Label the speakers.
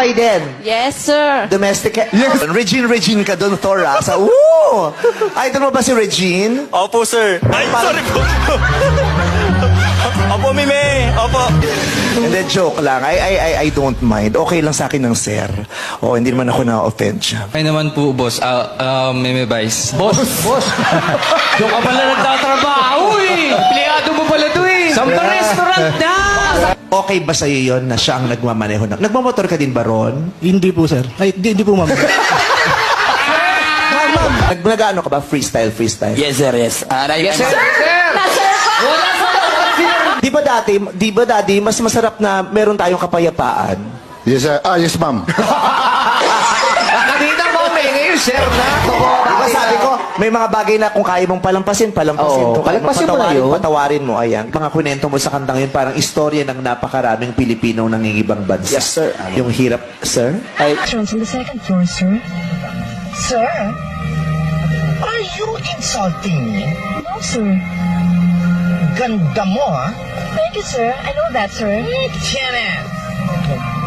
Speaker 1: Tinapay din.
Speaker 2: Yes, sir.
Speaker 1: Domestic. Yes. Regine ka doon, Thor, ah. Sa, woo! Idol mo ba si Regine?
Speaker 3: Opo, sir. Ay, sorry po. Opo, Mime. Opo.
Speaker 1: Hindi, joke lang. I don't mind. Okay lang sa akin ng sir. O, hindi naman ako na-offend siya.
Speaker 4: Ay naman po, boss. Meme Vice.
Speaker 5: Boss! Doon ka pala nagtatrabaho eh! Empleyado mo pala to eh! Sa restaurant na!
Speaker 1: Okay ba sa'yo yun na siya ang nagmamaneho? Nagmamotor ka din ba, Ron?
Speaker 6: Hindi po, sir. Ay, hindi po, ma'am.
Speaker 1: Nag-ano ka ba? Freestyle?
Speaker 3: Yes, sir. Yes.
Speaker 5: Yes, sir!
Speaker 1: Di ba dati, mas masarap na meron tayong kapayapaan?
Speaker 7: Yes, sir. Yes, ma'am.
Speaker 5: Kanina mo, may ngayon, sir na!
Speaker 1: Diba sabi ko, may mga bagay na kung kaya mong palampasin.
Speaker 5: Oo,
Speaker 1: Kung kaya
Speaker 5: palampasin mo na
Speaker 1: patawarin,
Speaker 5: yun.
Speaker 1: Patawarin mo, ayan. Mga kwento mo sa kantang yun, parang istorya ng napakaraming Pilipinong nangingibang bansa.
Speaker 3: Yes, sir.
Speaker 1: Yung hirap, sir? Ay,
Speaker 8: From the second floor, sir. Sir? Are you insulting me? No, sir. Ganda mo, ha? Thank you, sir. I know that, sir. Tiyan